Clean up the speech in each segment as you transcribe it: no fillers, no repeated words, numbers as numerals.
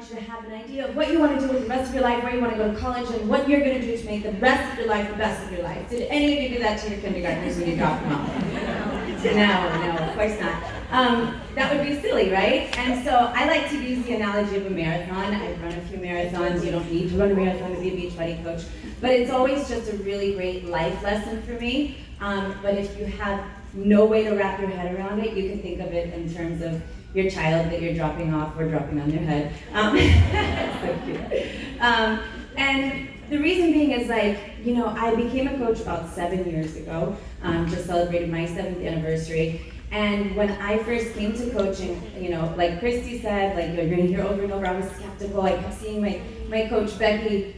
want you to have an idea of what you want to do with the rest of your life, where you want to go to college, and what you're going to do to make the rest of your life the best of your life. Did any of you do that to your kindergartners when you dropped them off? No, of course not. That would be silly, right? And so I like to use the analogy of a marathon. I've run a few marathons. You don't need to run a marathon to be a Beachbody coach. But it's always just a really great life lesson for me. But if you have no way to wrap your head around it, you can think of it in terms of your child that you're dropping off or dropping on their head. So cute. And the reason being is I became a coach about 7 years ago, just celebrated my 7th anniversary. And when I first came to coaching, like Christy said, you're gonna hear over and over, I was skeptical. I kept seeing my coach Becky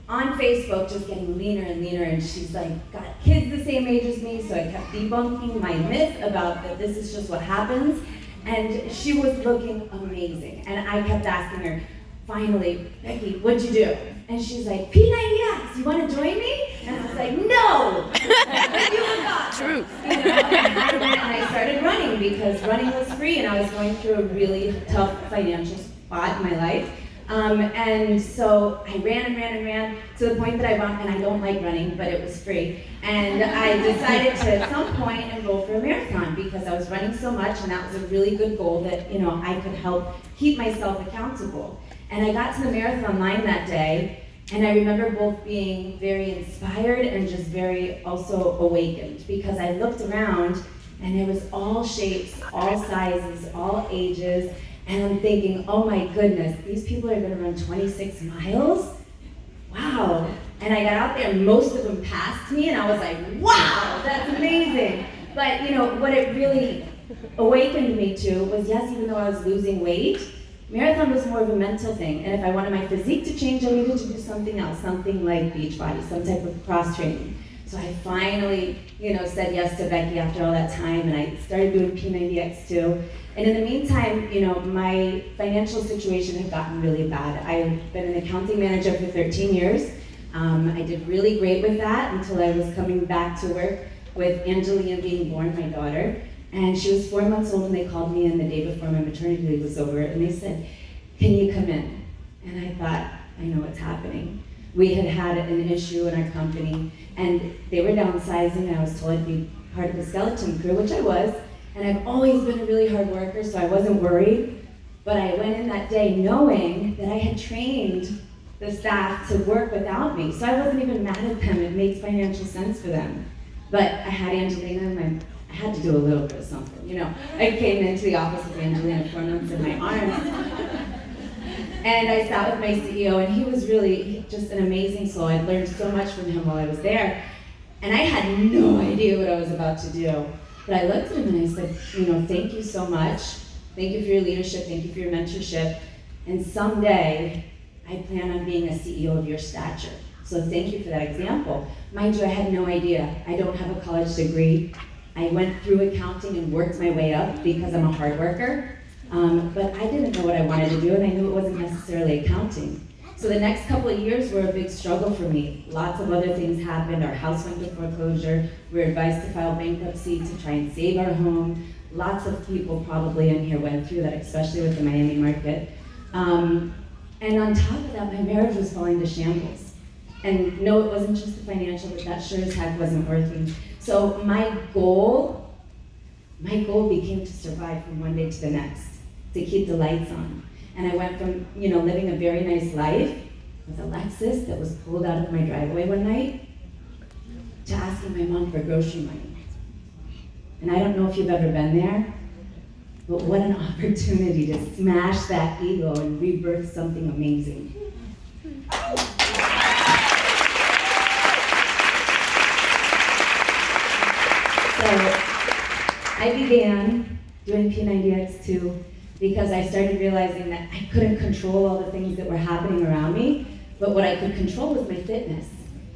on Facebook just getting leaner and leaner, and she's got kids the same age as me, so I kept debunking my myth about that this is just what happens. And she was looking amazing. And I kept asking her, finally, Becky, what'd you do? And she's like, P90X, you want to join me? And I was like, no! You were not. Truth. And I started running because running was free and I was going through a really tough financial spot in my life. And so I ran to the point that I ran, and I don't like running, but it was free. And I decided to, at some point, enroll for a marathon because I was running so much, and that was a really good goal that, I could help keep myself accountable. And I got to the marathon line that day, and I remember both being very inspired and just very also awakened because I looked around, and there was all shapes, all sizes, all ages. And I'm thinking, oh my goodness, these people are gonna run 26 miles? Wow. And I got out there and most of them passed me and I was like, wow, that's amazing. But what it really awakened me to was, yes, even though I was losing weight, marathon was more of a mental thing. And if I wanted my physique to change, I needed to do something else, something like Beachbody, some type of cross training. So I finally, said yes to Becky after all that time, and I started doing P90X too. And in the meantime, my financial situation had gotten really bad. I've been an accounting manager for 13 years. I did really great with that until I was coming back to work with Angelina being born, my daughter. And she was 4 months old, and they called me in the day before my maternity leave was over, and they said, can you come in? And I thought, I know what's happening. We had had an issue in our company, and they were downsizing. I was told I'd be part of the skeleton crew, which I was. And I've always been a really hard worker, so I wasn't worried. But I went in that day knowing that I had trained the staff to work without me. So I wasn't even mad at them. It makes financial sense for them. But I had Angelina, and I had to do a little bit of something. I came into the office with Angelina 4 months in my arms. And I sat with my CEO, and he was really just an amazing soul. I learned so much from him while I was there. And I had no idea what I was about to do. But I looked at him and I said, thank you so much. Thank you for your leadership. Thank you for your mentorship. And someday, I plan on being a CEO of your stature. So thank you for that example. Mind you, I had no idea. I don't have a college degree. I went through accounting and worked my way up because I'm a hard worker. But I didn't know what I wanted to do, and I knew it wasn't necessarily accounting. So the next couple of years were a big struggle for me. Lots of other things happened. Our house went to foreclosure. We were advised to file bankruptcy to try and save our home. Lots of people probably in here went through that, especially with the Miami market. And on top of that, my marriage was falling to shambles. And no, it wasn't just the financial, but that sure as heck wasn't working. So my goal became to survive from one day to the next, to keep the lights on. And I went from, living a very nice life with a Lexus that was pulled out of my driveway one night to asking my mom for grocery money. And I don't know if you've ever been there, but what an opportunity to smash that ego and rebirth something amazing. So I began doing P90X too, because I started realizing that I couldn't control all the things that were happening around me, but what I could control was my fitness.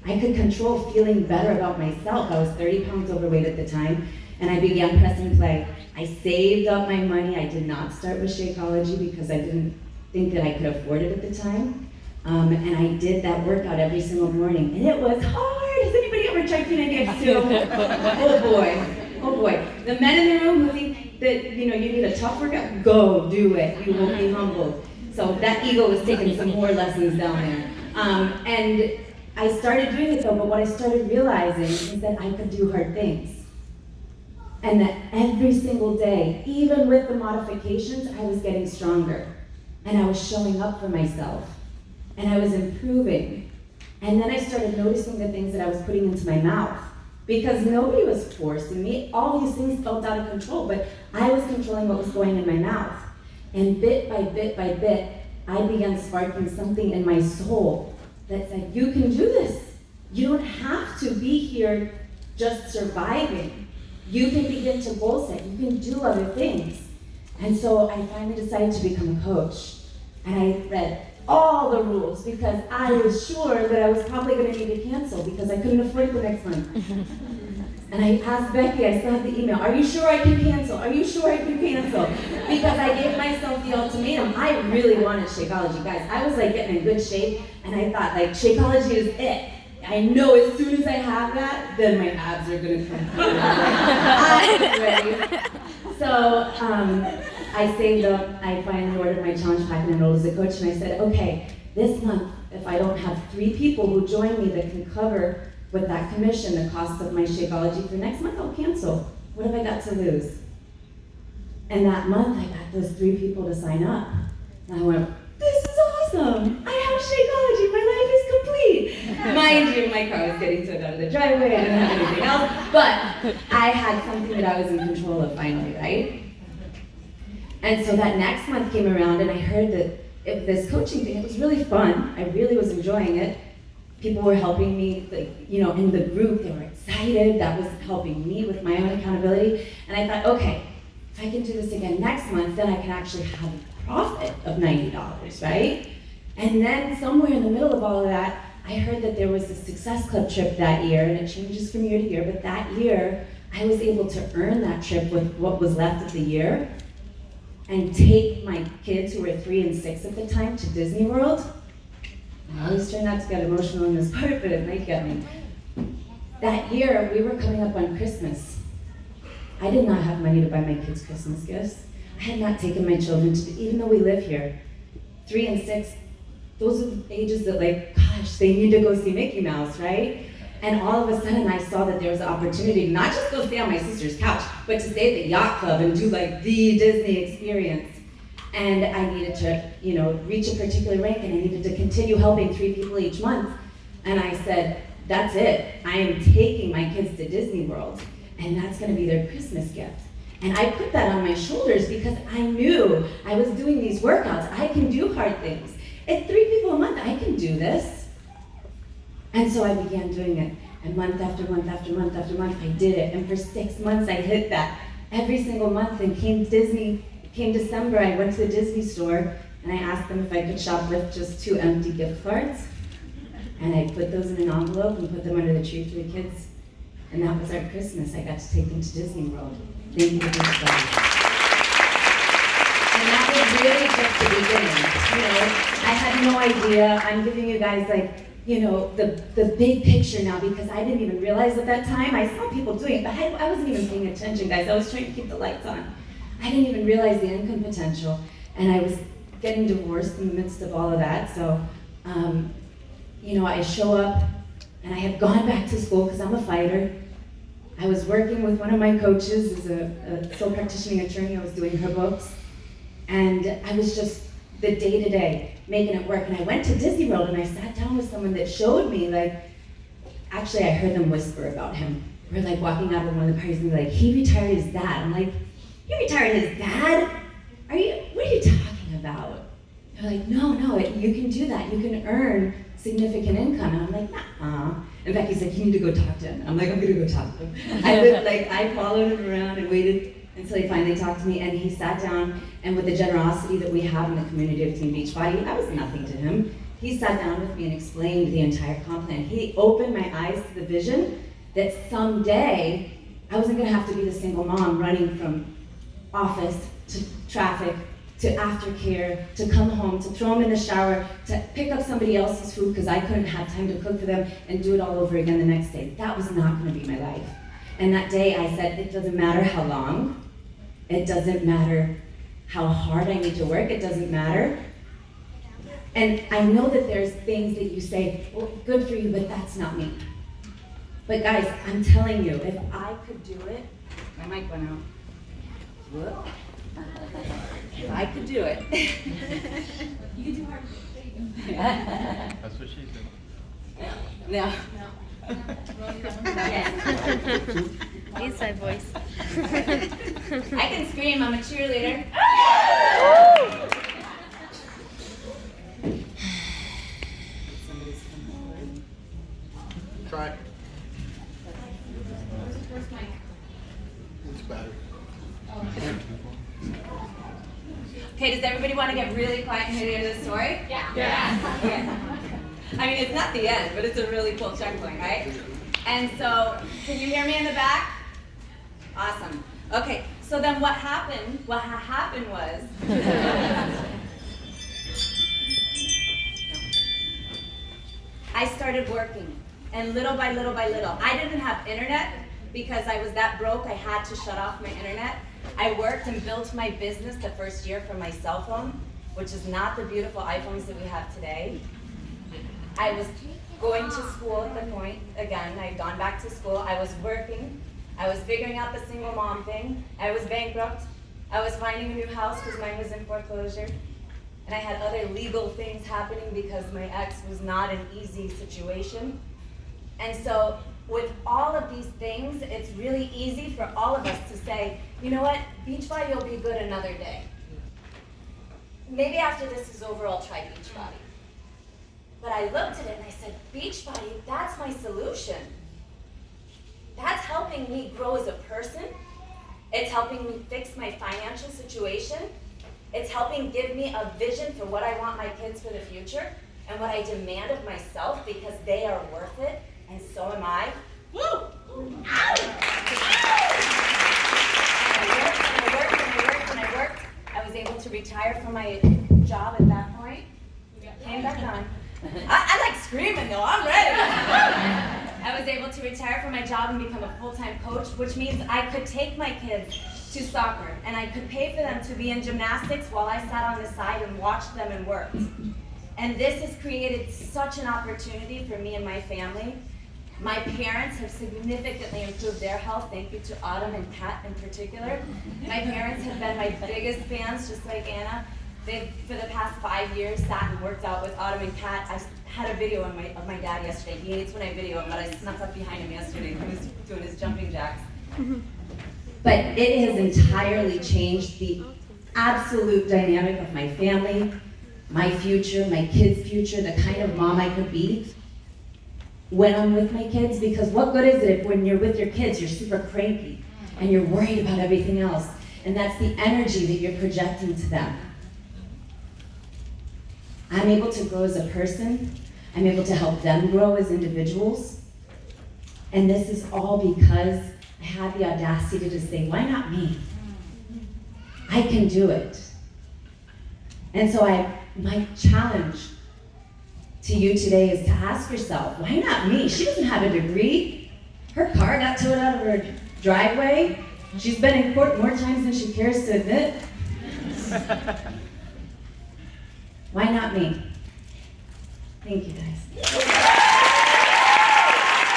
I could control feeling better about myself. I was 30 pounds overweight at the time, and I began press and play. I saved up my money. I did not start with Shakeology because I didn't think that I could afford it at the time. And I did that workout every single morning, and it was hard. Has anybody ever tried P90X too? Oh boy. The men in the room who think that you need a tough workout, go do it. You won't be humbled. So that ego was taking some more lessons down there. And I started doing it though, but what I started realizing is that I could do hard things. And that every single day, even with the modifications, I was getting stronger. And I was showing up for myself. And I was improving. And then I started noticing the things that I was putting into my mouth. Because nobody was forcing me. All these things felt out of control, but I was controlling what was going in my mouth. And bit by bit by bit, I began sparking something in my soul that said, you can do this. You don't have to be here just surviving. You can begin to goal set. You can do other things. And so I finally decided to become a coach. And I read all the rules because I was sure that I was probably going to need to cancel because I couldn't afford it the next month. And I asked Becky, I still have the email, are you sure I can cancel? Are you sure I can cancel? Because I gave myself the ultimatum. I really wanted Shakeology, guys. I was like getting in good shape and I thought like Shakeology is it. I know as soon as I have that, then my abs are gonna come through. I was ready. So I saved up, I finally ordered my challenge pack and enrolled as a coach, and I said, okay, this month, if I don't have 3 people who join me that can cover with that commission the cost of my Shakeology for next month, I'll cancel. What have I got to lose? And that month, I got those 3 people to sign up. And I went, this is awesome. I have Shakeology, my life is complete. Mind you, my car was getting towed out of the driveway, I didn't have anything else, but I had something that I was in control of finally, right? And so that next month came around and I heard that this coaching thing, it was really fun. I really was enjoying it. People were helping me, like, you know, in the group, they were excited. That was helping me with my own accountability. And I thought, okay, if I can do this again next month, then I can actually have a profit of $90, right? And then somewhere in the middle of all of that, I heard that there was a Success Club trip that year, and it changes from year to year, but that year, I was able to earn that trip with what was left of the year and take my kids, who were 3 and 6 at the time, to Disney World. I always try not to get emotional in this part, but it might get me. That year, we were coming up on Christmas. I did not have money to buy my kids Christmas gifts. I had not taken my children to, even though we live here, 3 and 6, those are the ages that, like, gosh, they need to go see Mickey Mouse, right? And all of a sudden I saw that there was an opportunity to not just go stay on my sister's couch, but to stay at the yacht club and do like the Disney experience. And I needed to, you know, reach a particular rank and I needed to continue helping 3 people each month. And I said, that's it. I am taking my kids to Disney World and that's gonna be their Christmas gift. And I put that on my shoulders because I knew I was doing these workouts. I can do hard things. It's 3 people a month, I can do this. And so I began doing it. And month after month after month after month, I did it. And for 6 months, I hit that every single month. And came December, I went to the Disney store and I asked them if I could shoplift just 2 empty gift cards. And I put those in an envelope and put them under the tree for the kids. And that was our Christmas. I got to take them to Disney World. Thank you for this story. And that was really just the beginning. You know, I had no idea. I'm giving you guys like, you know, the big picture now because I didn't even realize at that time. I saw people doing it, but I wasn't even paying attention, guys. I was trying to keep the lights on. I didn't even realize the income potential. And I was getting divorced in the midst of all of that. So, you know, I show up and I have gone back to school because I'm a fighter. I was working with one of my coaches as a sole practicing attorney. I was doing her books. And I was just the day-to-day making it work. And I went to Disney World and I sat down with someone that showed me, like, actually I heard them whisper about him. We're like walking out of one of the parties and they're like, he retired his dad. I'm like, he retired his dad? What are you talking about? They're like, no, you can do that. You can earn significant income. And I'm like, nah. And Becky's like, you need to go talk to him. And I'm like, I'm gonna go talk to him. I followed him around and waited until he finally talked to me, and he sat down, and with the generosity that we have in the community of Team Beachbody, I was nothing to him. He sat down with me and explained the entire comp plan. He opened my eyes to the vision that someday I wasn't gonna have to be the single mom running from office to traffic to aftercare, to come home, to throw them in the shower, to pick up somebody else's food because I couldn't have time to cook for them and do it all over again the next day. That was not gonna be my life. And that day I said, it doesn't matter how long, it doesn't matter how hard I need to work, it doesn't matter. And I know that there's things that you say, well, good for you, but that's not me. But guys, I'm telling you, if I could do it, my mic went out. Whoop. If I could do it. You can do hard. That's what she said. No. Inside voice. I can scream, I'm a cheerleader. Try it. It's better. Okay, does everybody want to get really quiet and hear the end of the story? Yeah. Okay. I mean, it's not the end, but it's a really cool checkpoint, right? And so, can you hear me in the back? Awesome. Okay, so then what happened was, I started working, and little by little by little, I didn't have internet because I was that broke, I had to shut off my internet. I worked and built my business the first year from my cell phone, which is not the beautiful iPhones that we have today. I was going to school at the point, again, I'd gone back to school, I was working, I was figuring out the single mom thing, I was bankrupt, I was finding a new house because mine was in foreclosure, and I had other legal things happening because my ex was not an easy situation. And so, with all of these things, it's really easy for all of us to say, you know what, Beachbody will be good another day. Maybe after this is over, I'll try Beachbody. But I looked at it and I said, Beachbody, that's my solution. That's helping me grow as a person. It's helping me fix my financial situation. It's helping give me a vision for what I want my kids for the future and what I demand of myself because they are worth it, and so am I. Woo! And I worked. I was able to retire from my job at that point. Came back on. I like screaming though, I'm ready. I was able to retire from my job and become a full-time coach, which means I could take my kids to soccer and I could pay for them to be in gymnastics while I sat on the side and watched them and worked. And this has created such an opportunity for me and my family. My parents have significantly improved their health, thank you to Autumn and Kat in particular. My parents have been my biggest fans, just like Anna. They've, for the past 5 years, sat and worked out with Autumn and Kat. I had a video of my dad yesterday. He hates when I video him, but I snuck up behind him yesterday. He was doing his jumping jacks. But it has entirely changed the absolute dynamic of my family, my future, my kids' future, the kind of mom I could be when I'm with my kids. Because what good is it if when you're with your kids, you're super cranky and you're worried about everything else? And that's the energy that you're projecting to them. I'm able to grow as a person. I'm able to help them grow as individuals. And this is all because I had the audacity to say, why not me? I can do it. And so my challenge to you today is to ask yourself, why not me? She doesn't have a degree. Her car got towed out of her driveway. She's been in court more times than she cares to admit. Why not me? Thank you, guys.